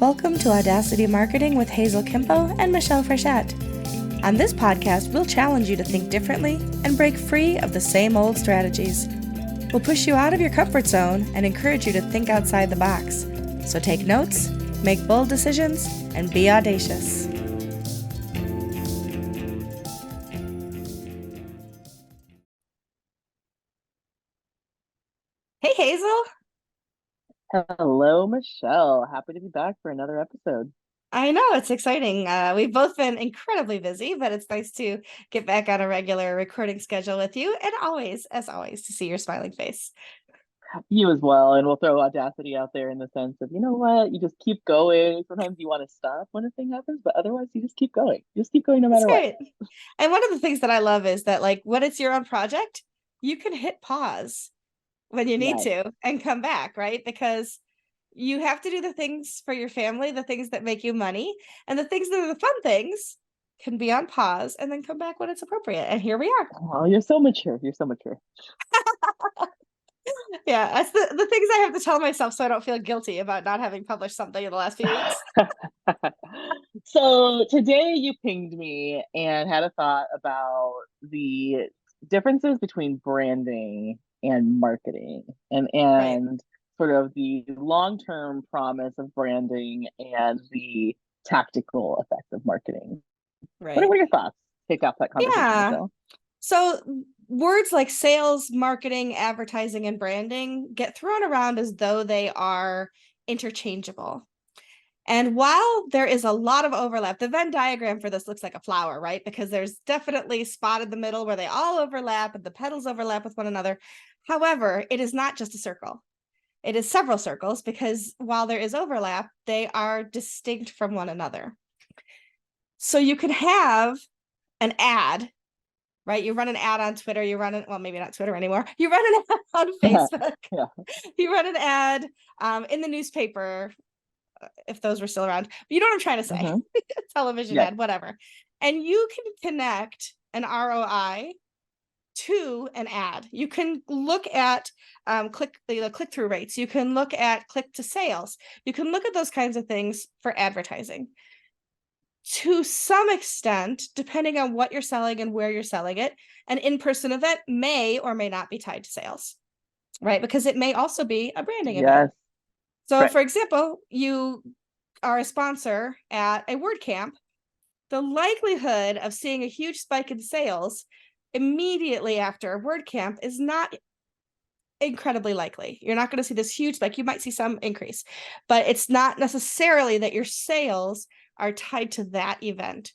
Welcome to Audacity Marketing with Hazel Kimpo and Michelle Frechette. On this podcast, we'll challenge you to think differently and break free of the same old strategies. We'll push you out of your comfort zone and encourage you to think outside the box. So take notes, make bold decisions, and be audacious. Hey, Hazel. Hello, Michelle. Happy to be back for another episode. I know, it's exciting. We've both been incredibly busy, but it's nice to get back on a regular recording schedule with you, and always, as always, to see your smiling face. You as well. And we'll throw Audacity out there in the sense of, you know what? You just keep going. Sometimes you want to stop when a thing happens, but otherwise you just keep going. You just keep going no That's matter what. right. And one of the things that I love is that, like, when it's your own project, you can hit pause when you need Yes. to and come back, right? Because you have to do the things for your family, the things that make you money, and the things that are the fun things can be on pause and then come back when it's appropriate. And here we are. Oh, you're so mature. You're so mature. Yeah, that's the things I have to tell myself so I don't feel guilty about not having published something in the last few weeks. So today you pinged me and had a thought about the differences between branding and marketing and Right, and sort of the long-term promise of branding and the tactical effects of marketing. What right. are your thoughts? Take off that conversation, Yeah. Michelle. So words like sales, marketing, advertising, and branding get thrown around as though they are interchangeable. And while there is a lot of overlap, the Venn diagram for this looks like a flower, right? Because there's definitely a spot in the middle where they all overlap and the petals overlap with one another. However, it is not just a circle. It is several circles because while there is overlap, they are distinct from one another. So you could have an ad, right? You run an ad on Twitter, you run it, well, maybe not Twitter anymore. You run an ad on Facebook, Yeah. you run an ad in the newspaper, if those were still around. But you know what I'm trying to say. Hmm. Television Yes. ad, whatever. And you can connect an ROI to an ad. You can look at click-through rates. You can look at click to sales. You can look at those kinds of things for advertising. To some extent, depending on what you're selling and where you're selling it, an in-person event may or may not be tied to sales, right? Because it may also be a branding event. Yes. So, Right. for example, you are a sponsor at a WordCamp. The likelihood of seeing a huge spike in sales immediately after a WordCamp is not incredibly likely. You're not going to see this huge spike. You might see some increase, but it's not necessarily that your sales are tied to that event,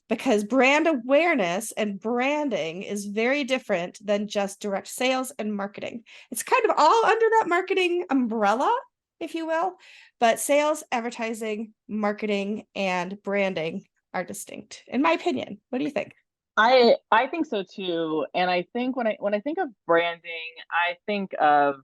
because brand awareness and branding is very different than just direct sales and marketing. It's kind of all under that marketing umbrella, if you will, but sales, advertising, marketing, and branding are distinct, in my opinion. What do you think? I think so too. And I think when I think of branding, I think of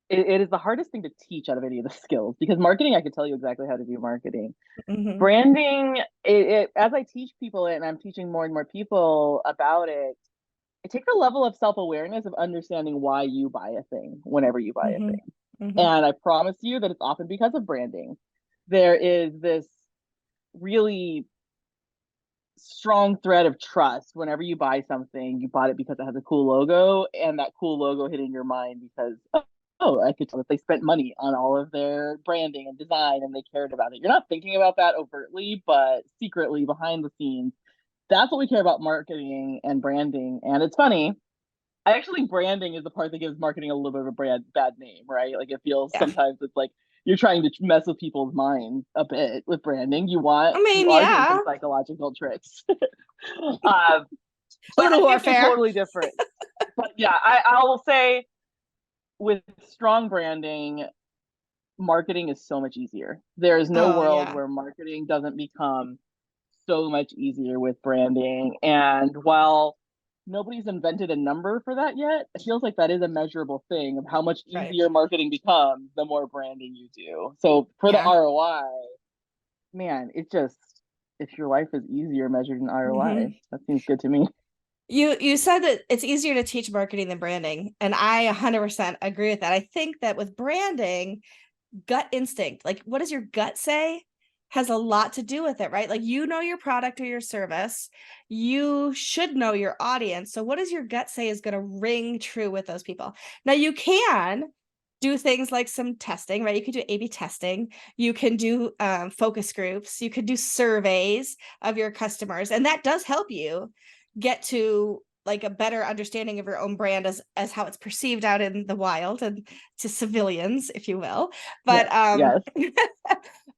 it is the hardest thing to teach out of any of the skills because marketing, I can tell you exactly how to do marketing. Mm-hmm. Branding, as I teach people it and I'm teaching more and more people about it, it takes a level of self-awareness of understanding why you buy a thing whenever you buy a Mm-hmm. thing. Mm-hmm. And I promise you that it's often because of branding. There is this really strong thread of trust whenever you buy something. You bought it because it has a cool logo, and that cool logo hit in your mind because, oh, I could tell that they spent money on all of their branding and design and they cared about it. You're not thinking about that overtly, but secretly behind the scenes, that's what we care about marketing and branding. And it's funny, I actually think branding is the part that gives marketing a little bit of a bad name, right? Like it feels Yeah. sometimes it's like you're trying to mess with people's minds a bit with branding. I You mean, are doing some yeah, psychological tricks. um, but subtle I think they're warfare. totally different. But yeah, I will say with strong branding, marketing is so much easier. There is no Oh, world yeah. where marketing doesn't become so much easier with branding. And while nobody's invented a number for that yet, it feels like that is a measurable thing of how much Right. easier marketing becomes the more branding you do. So for the Yeah. ROI, man, it just if your life is easier measured in ROI, Mm-hmm. that seems good to me. You said that it's easier to teach marketing than branding, and I 100% agree with that. I think that with branding, gut instinct. Like, what does your gut say? Has a lot to do with it, right? Like, you know your product or your service. You should know your audience. So what does your gut say is going to ring true with those people? Now, you can do things like some testing, right? You can do A/B testing. You can do focus groups. You could do surveys of your customers, and that does help you get to like a better understanding of your own brand as how it's perceived out in the wild and to civilians, if you will. But Yes.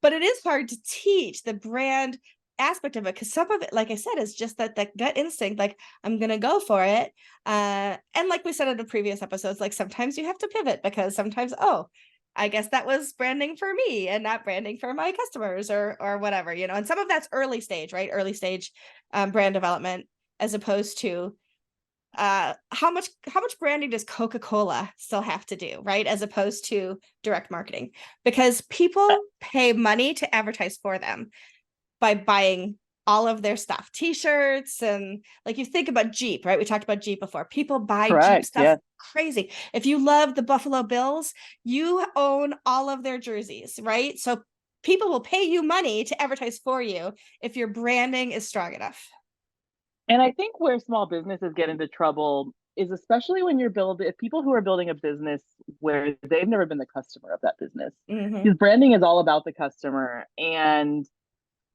but it is hard to teach the brand aspect of it, because some of it, like I said, is just that gut instinct, like I'm gonna go for it. And like we said in the previous episodes, like sometimes you have to pivot, because sometimes, oh, I guess that was branding for me and not branding for my customers, or whatever, you know. And some of that's early stage, right? Early stage brand development, as opposed to how much branding does Coca-Cola still have to do, right? As opposed to direct marketing, because people pay money to advertise for them by buying all of their stuff, t-shirts, and like you think about Jeep, right? We talked about Jeep before. People buy Jeep Correct. stuff Yeah. crazy. If you love the Buffalo Bills, you own all of their jerseys, right? So people will pay you money to advertise for you if your branding is strong enough. And I think where small businesses get into trouble is especially when you're building, if people who are building a business where they've never been the customer of that business, Mm-hmm. because branding is all about the customer. And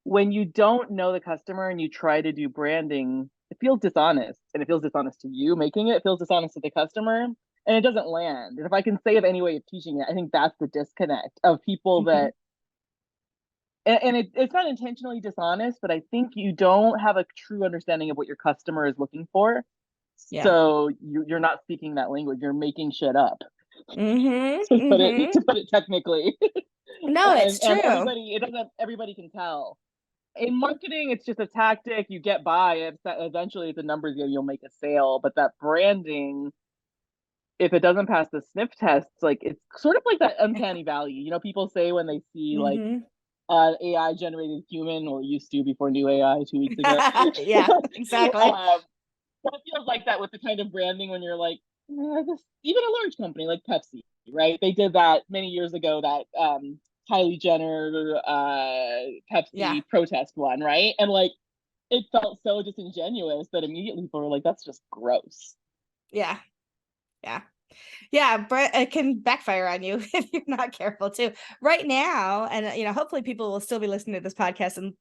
when you don't know the customer and you try to do branding, it feels dishonest, and it feels dishonest to you making it. It feels dishonest to the customer, and it doesn't land. And if I can say of any way of teaching it, I think that's the disconnect of people Mm-hmm. that, and it's not intentionally dishonest, but I think you don't have a true understanding of what your customer is looking for. Yeah. So you're not speaking that language. You're making shit up Mm-hmm. to put it Mm-hmm. technically. No, it's And true. everybody can tell. In marketing, it's just a tactic. You get by. Eventually, the numbers you'll make a sale. But that branding, if it doesn't pass the sniff test, like it's sort of like that uncanny valley. You know, people say when they see like Mm-hmm. AI generated human, or used to before new AI 2 weeks ago. Yeah, exactly. But it feels like that with the kind of branding when you're like, even a large company like Pepsi, right? They did that many years ago, that Kylie Jenner Yeah. Pepsi protest one, right? And like it felt so disingenuous that immediately people were like, that's just gross. Yeah. Yeah. Yeah, but it can backfire on you if you're not careful too. Right now, and you know, hopefully people will still be listening to this podcast and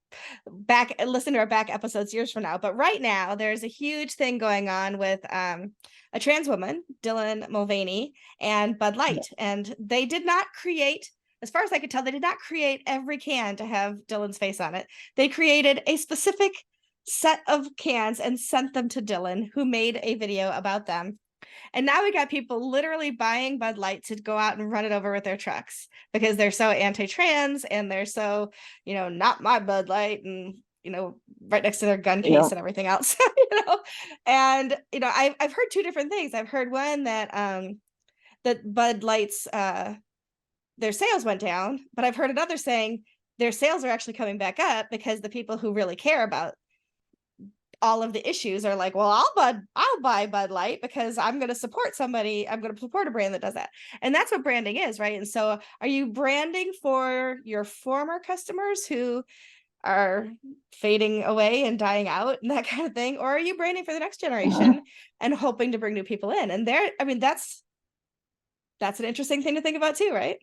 back listen to our back episodes years from now. But right now, there's a huge thing going on with a trans woman, Dylan Mulvaney, and Bud Light, and they did not create. As far as I could tell, they did not create every can to have Dylan's face on it. They created a specific set of cans and sent them to Dylan, who made a video about them. And now we got people literally buying Bud Light to go out and run it over with their trucks, because they're so anti-trans and they're so, you know, not my Bud Light, and you know, right next to their gun You case know, and everything else. You know, and you know, I've heard two different things. I've heard one that Bud Light's their sales went down, but I've heard another saying their sales are actually coming back up, because the people who really care about all of the issues are like, well, I'll buy Bud Light because I'm going to support somebody. I'm going to support a brand that does that. And that's what branding is, right? And so are you branding for your former customers who are fading away and dying out and that kind of thing? Or are you branding for the next generation and hoping to bring new people in? And there, I mean, that's an interesting thing to think about too, right?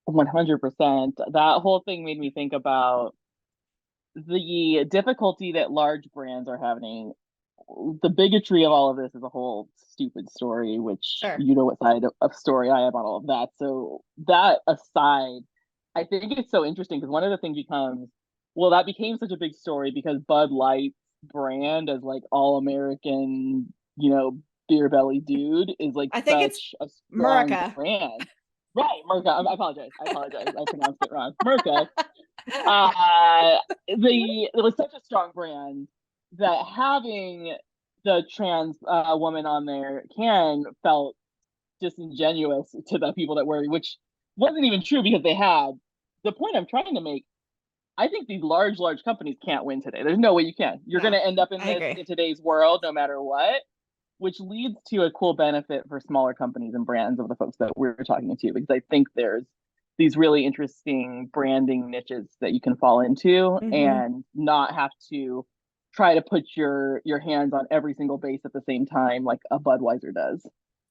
100%. That whole thing made me think about the difficulty that large brands are having. The bigotry of all of this is a whole stupid story, which Sure. you know what side of story I am on all of that. So that aside, I think it's so interesting because one of the things becomes, well, that became such a big story because Bud Light's brand as like all American, you know, beer belly dude is like I think it's such a strong Murica. brand. Right, Merca. I apologize. I pronounced it wrong. Merca. Uh, it was such a strong brand that having the trans woman on there can felt disingenuous to the people that were, which wasn't even true because they had. The point I'm trying to make, I think these large companies can't win today. There's no way you can. You're going No, to end up in I this agree. in today's world no matter what, which leads to a cool benefit for smaller companies and brands of the folks that we're talking to, because I think these really interesting branding niches that you can fall into Hmm. and not have to try to put your hands on every single base at the same time like a Budweiser does.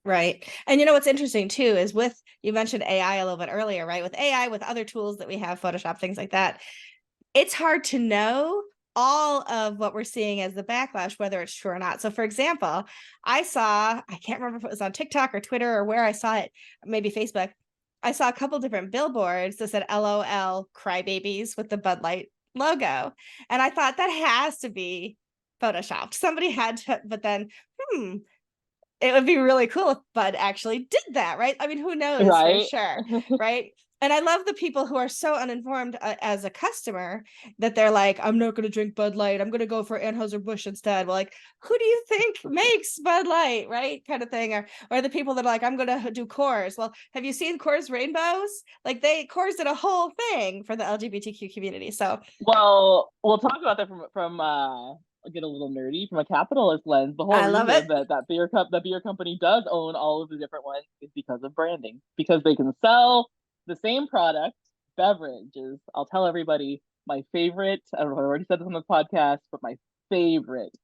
Right. And you know what's interesting too is with, you mentioned AI a little bit earlier, right? With AI, with other tools that we have, Photoshop, things like that, it's hard to know all of what we're seeing as the backlash, whether it's true or not. So, for example, I can't remember if it was on TikTok or Twitter or where I saw it, maybe Facebook. I saw a couple different billboards that said LOL crybabies with the Bud Light logo. And I thought that has to be Photoshopped. Somebody had to, but then, it would be really cool if Bud actually did that, right? I mean, who knows for Right. sure, right? And I love the people who are so uninformed as a customer that they're like, I'm not going to drink Bud Light. I'm going to go for Anheuser-Busch instead. Well, like, who do you think makes Bud Light, right? Kind of thing. Or the people that are like, I'm going to do Coors. Well, have you seen Coors Rainbows? Like Coors did a whole thing for the LGBTQ community. So Well, we'll talk about that from I'll get a little nerdy from a capitalist lens. The whole I love it. reason that that beer company does own all of the different ones is because of branding. Because they can sell the same product, beverages. I'll tell everybody my favorite. I don't know if I already said this on the podcast, but my favorite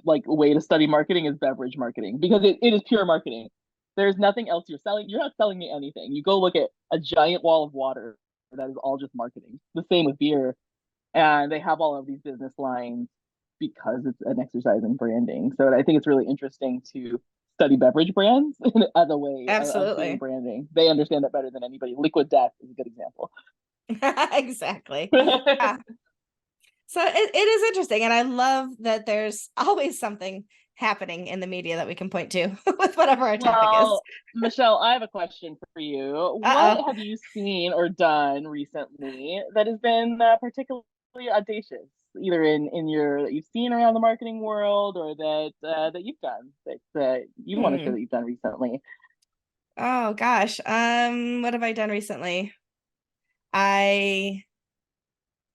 like way to study marketing is beverage marketing because it is pure marketing. There's nothing else you're selling. You're not selling me anything. You go look at a giant wall of water that is all just marketing. The same with beer, and they have all of these business lines because it's an exercise in branding. So I think it's really interesting to study beverage brands as a way of doing Absolutely. branding. They understand that better than anybody. Liquid Death is a good example. Exactly. Yeah. So it is interesting. And I love that there's always something happening in the media that we can point to with whatever our topic is. Well, Michelle, I have a question for you. What Uh-oh. have you seen or done recently that has been particularly audacious, either in your that you've seen around the marketing world or that you've done that you want to share Hmm. that you've done recently? Oh gosh. What have I done recently? I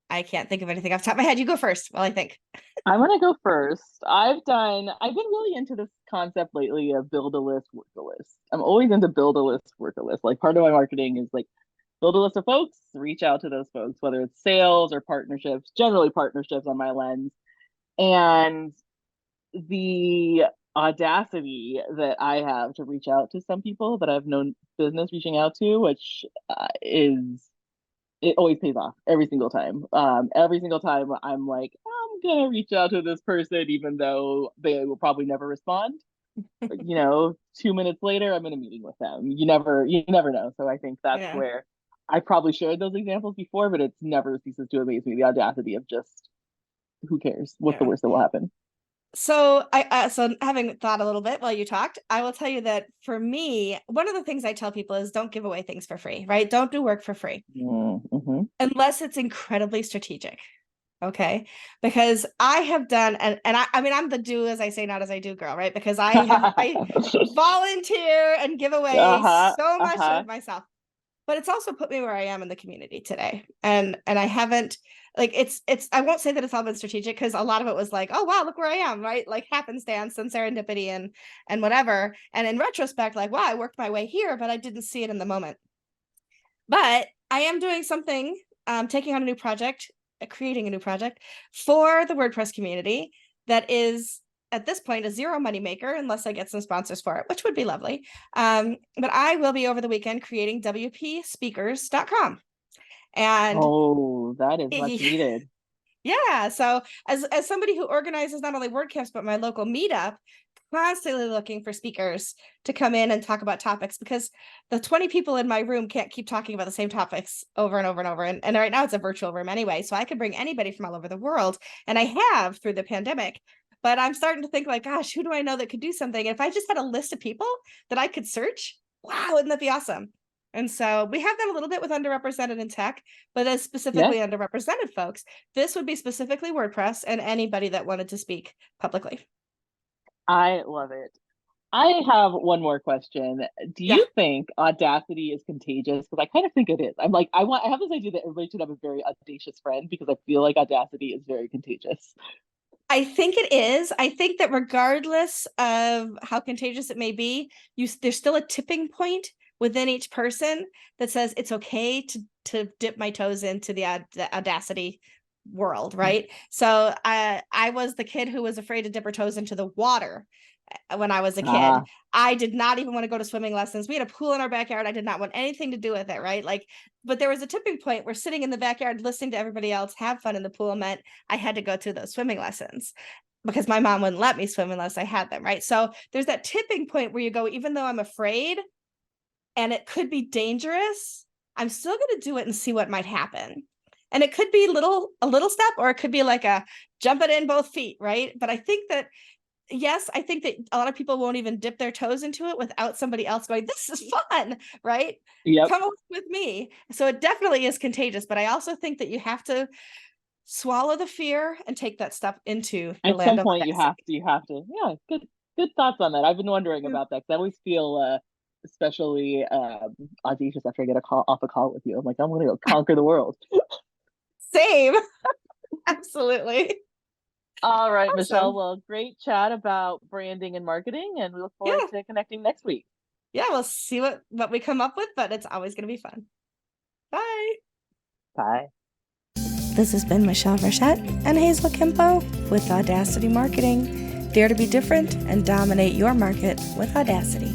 I can't think of anything off the top of my head. You go first while I think. I'm gonna go first. I've been really into this concept lately of build a list, work a list. I'm always into build a list, work a list. Like part of my marketing is like build a list of folks, reach out to those folks, whether it's sales or partnerships, generally partnerships on my lens. And the audacity that I have to reach out to some people that I've known business reaching out to, which is it always pays off every single time. Every single time I'm like, I'm gonna reach out to this person, even though they will probably never respond. 2 minutes later, I'm in a meeting with them. You never know. So I think that's Yeah. where I probably shared those examples before, but it's never ceases to amaze me the audacity of just who cares? What's the Yeah. worst that will happen? So having thought a little bit while you talked, I will tell you that for me, one of the things I tell people is don't give away things for free, right? Don't do work for free Mm-hmm. unless it's incredibly strategic. Okay. Because I have done, and I mean, I'm the do as I say, not as I do girl, right? Because I volunteer and give away Uh-huh. so much Uh-huh. of myself, but it's also put me where I am in the community today. And I haven't, like, I won't say that it's all been strategic because a lot of it was like, oh wow, look where I am, right? Like happenstance and serendipity and whatever. And in retrospect, like, wow, I worked my way here, but I didn't see it in the moment. But I am doing something, taking on a new project, creating a new project for the WordPress community that is at this point a zero money maker unless I get some sponsors for it, which would be lovely. But I will be over the weekend creating WPSpeakers.com. And Oh, that is much needed. yeah, so as somebody who organizes not only WordCamps but my local meetup, constantly looking for speakers to come in and talk about topics because the 20 people in my room can't keep talking about the same topics over and over and over. And right now it's a virtual room anyway, so I could bring anybody from all over the world, and I have through the pandemic. But I'm starting to think like, gosh, who do I know that could do something? And if I just had a list of people that I could search, wow, wouldn't that be awesome? And so we have that a little bit with underrepresented in tech, but as specifically Yes, underrepresented folks, this would be specifically WordPress and anybody that wanted to speak publicly. I love it. I have one more question. Do Yeah, you think audacity is contagious? Because I kind of think it is. I have this idea that everybody should have a very audacious friend because I feel like audacity is very contagious. I think it is. I think that regardless of how contagious it may be, there's still a tipping point within each person that says it's okay to dip my toes into the Audacity world, right? So I was the kid who was afraid to dip her toes into the water when I was a kid. Ah, I did not even want to go to swimming lessons. We had a pool in our backyard. I did not want anything to do with it, right? Like, but there was a tipping point where sitting in the backyard listening to everybody else have fun in the pool meant I had to go to those swimming lessons because my mom wouldn't let me swim unless I had them, right? So there's that tipping point where you go, even though I'm afraid and it could be dangerous, I'm still going to do it and see what might happen. And it could be a little step, or it could be like a jump it in both feet, right? But I think that yes, I think that a lot of people won't even dip their toes into it without somebody else going, this is fun, right? yep. Come with me. So it definitely is contagious, but I also think that you have to swallow the fear and take that step into the At land some of point, Audacity. you have to. Yeah, good thoughts on that. I've been wondering Yeah. about that because I always feel especially audacious after I get a call off a call with you. I'm like, I'm gonna go conquer the world. Same. Absolutely. All right, Michelle. Awesome. Well, great chat about branding and marketing, and we look forward Yeah. to connecting next week. Yeah. We'll see what we come up with, but it's always going to be fun. Bye. Bye. This has been Michelle Rochette and Hazel Kimpo with Audacity Marketing. Dare to be different and dominate your market with Audacity.